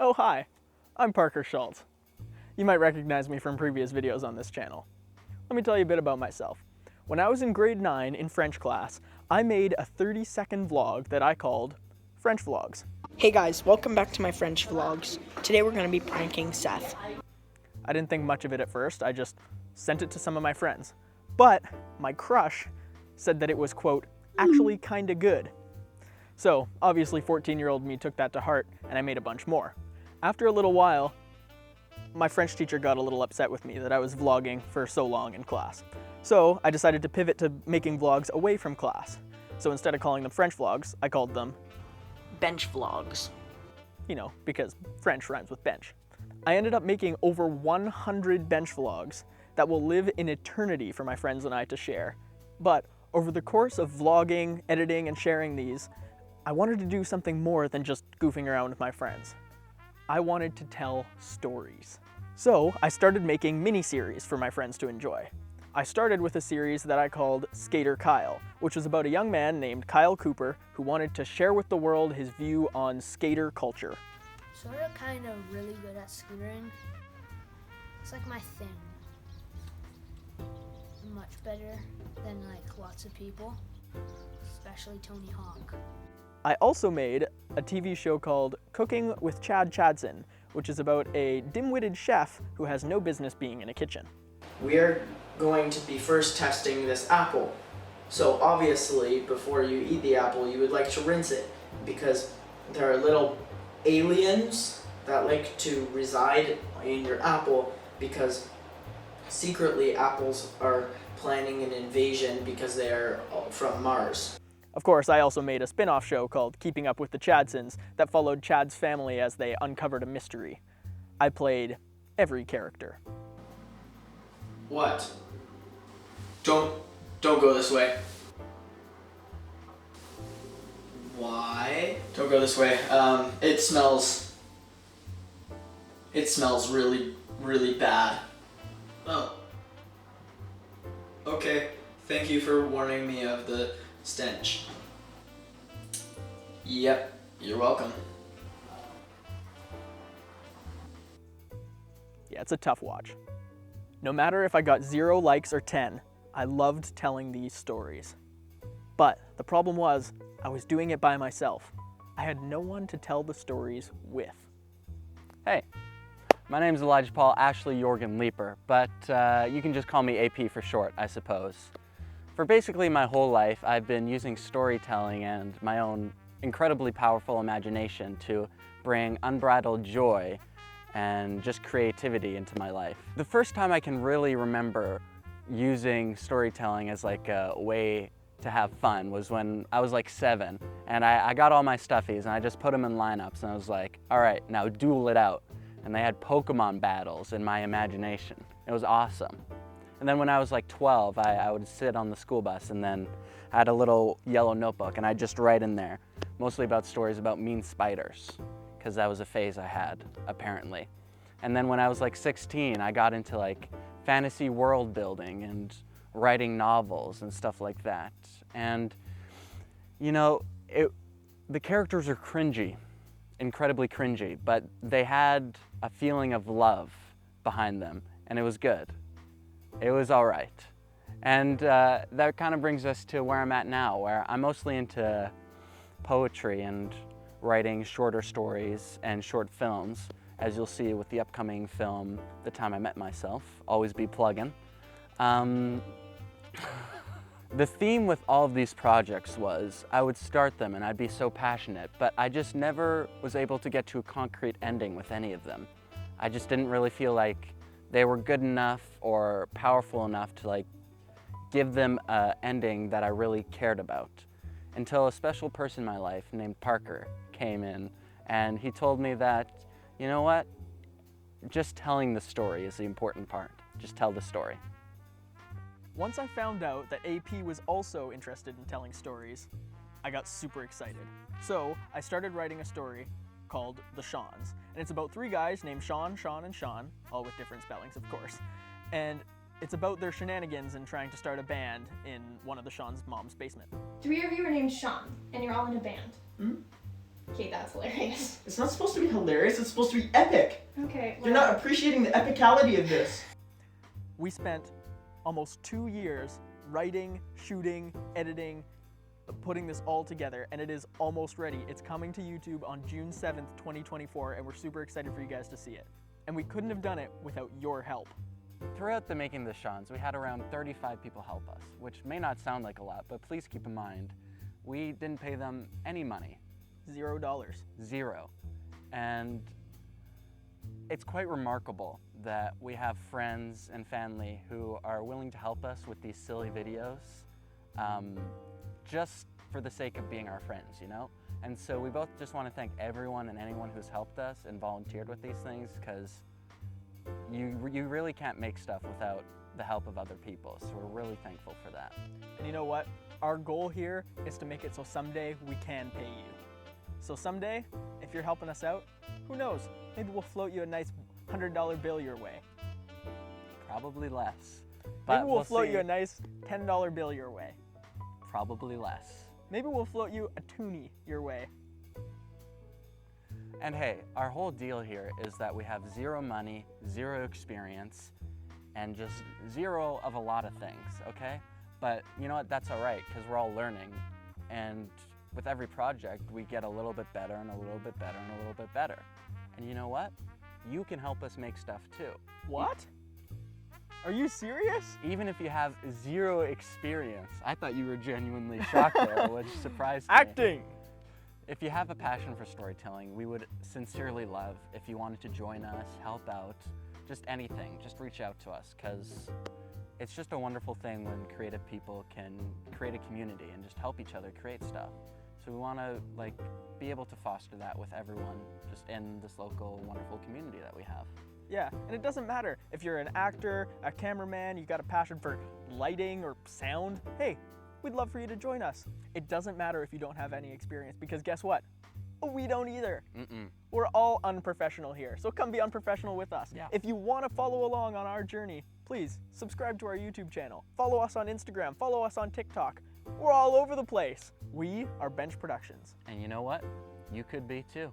Oh hi, I'm Parker Schulz. You might recognize me from previous videos on this channel. Let me tell you a bit about myself. When I was in grade 9 in French class, I made a 30-second vlog that I called French Vlogs. Hey guys, welcome back to my French vlogs. Today we're going to be pranking Seth. I didn't think much of it at first, I just sent it to some of my friends. But my crush said that it was, quote, actually kinda good. So obviously 14-year-old me took that to heart and I made a bunch more. After a little while, my French teacher got a little upset with me that I was vlogging for so long in class. So I decided to pivot to making vlogs away from class. So instead of calling them French vlogs, I called them Bench vlogs. You know, because French rhymes with bench. I ended up making over 100 bench vlogs that will live in eternity for my friends and I to share. But over the course of vlogging, editing, and sharing these, I wanted to do something more than just goofing around with my friends. I wanted to tell stories. So I started making mini-series for my friends to enjoy. I started with a series that I called Skater Kyle, which was about a young man named Kyle Cooper who wanted to share with the world his view on skater culture. Sort of kind of really good at scootering. It's like my thing. I'm much better than like lots of people, especially Tony Hawk. I also made a TV show called Cooking with Chad Chadson, which is about a dim-witted chef who has no business being in a kitchen. We are going to be first testing this apple. So obviously, before you eat the apple, you would like to rinse it because there are little aliens that like to reside in your apple because secretly apples are planning an invasion because they are from Mars. Of course, I also made a spin-off show called Keeping Up with the Chadsons that followed Chad's family as they uncovered a mystery. I played every character. What? Don't go this way. Why? Don't go this way. It smells really, really bad. Oh. Okay. Thank you for warning me of the stench. Yep, you're welcome. Yeah, it's a tough watch. No matter if I got 0 likes or 10, I loved telling these stories. But the problem was, I was doing it by myself. I had no one to tell the stories with. Hey, my name's Elijah-Paul Ashley Jorgen Leiper, but you can just call me AP for short, I suppose. For basically my whole life, I've been using storytelling and my own incredibly powerful imagination to bring unbridled joy and just creativity into my life. The first time I can really remember using storytelling as like a way to have fun was when I was like 7 and I got all my stuffies and I just put them in lineups and I was like, all right, now duel it out. And they had Pokemon battles in my imagination. It was awesome. And then when I was like 12, I would sit on the school bus and then I had a little yellow notebook and I'd just write in there, mostly about stories about mean spiders, because that was a phase I had, apparently. And then when I was like 16, I got into like fantasy world building and writing novels and stuff like that. And, you know, the characters are cringy, incredibly cringy, but they had a feeling of love behind them, and it was good. It was all right. And that kind of brings us to where I'm at now, where I'm mostly into poetry and writing shorter stories and short films, as you'll see with the upcoming film, The Time I Met Myself. Always be plugging. The theme with all of these projects was I would start them and I'd be so passionate, but I just never was able to get to a concrete ending with any of them. I just didn't really feel like they were good enough or powerful enough to like give them an ending that I really cared about. Until a special person in my life named Parker came in and he told me that, you know what, just telling the story is the important part. Just tell the story. Once I found out that AP was also interested in telling stories, I got super excited. So I started writing a story called The Shawns, and it's about 3 guys named Sean, Sean, and Sean, all with different spellings, of course. And it's about their shenanigans in trying to start a band in one of the Sean's mom's basement. 3 of you are named Sean, and you're all in a band. Hmm? Okay, that's hilarious. It's not supposed to be hilarious, it's supposed to be epic. Okay. You're not appreciating the epicality of this. We spent almost 2 years writing, shooting, editing, putting this all together, and it is almost ready. It's coming to YouTube on June 7th, 2024, and we're super excited for you guys to see it. And we couldn't have done it without your help. Throughout the making of the Schulz, we had around 35 people help us, which may not sound like a lot, but please keep in mind, we didn't pay them any money. $0. Zero. And it's quite remarkable that we have friends and family who are willing to help us with these silly videos just for the sake of being our friends, you know? And so we both just want to thank everyone and anyone who's helped us and volunteered with these things, because you really can't make stuff without the help of other people. So we're really thankful for that. And you know what? Our goal here is to make it so someday we can pay you. So someday, if you're helping us out, who knows? Maybe we'll float you a nice $100 bill your way. Probably less. Maybe we'll float see. you a nice $10 bill your way. Probably less. Maybe we'll float you a toonie your way. And hey, our whole deal here is that we have zero money, zero experience, and just zero of a lot of things, okay? But you know what, that's all right, because we're all learning. And with every project, we get a little bit better and a little bit better and a little bit better. And you know what? You can help us make stuff too. What? Are you serious? Even if you have zero experience. I thought you were genuinely shocked there, which surprised me. Acting! If you have a passion for storytelling, we would sincerely love if you wanted to join us, help out, just anything. Just reach out to us, because it's just a wonderful thing when creative people can create a community and just help each other create stuff. So we want to be able to foster that with everyone just in this local wonderful community that we have. Yeah, and it doesn't matter if you're an actor, a cameraman, you got a passion for lighting or sound. Hey, we'd love for you to join us. It doesn't matter if you don't have any experience, because guess what? We don't either. We're all unprofessional here, so come be unprofessional with us. Yeah. If you want to follow along on our journey, please subscribe to our YouTube channel. Follow us on Instagram, follow us on TikTok. We're all over the place. We are Bench Productions. And you know what? You could be too.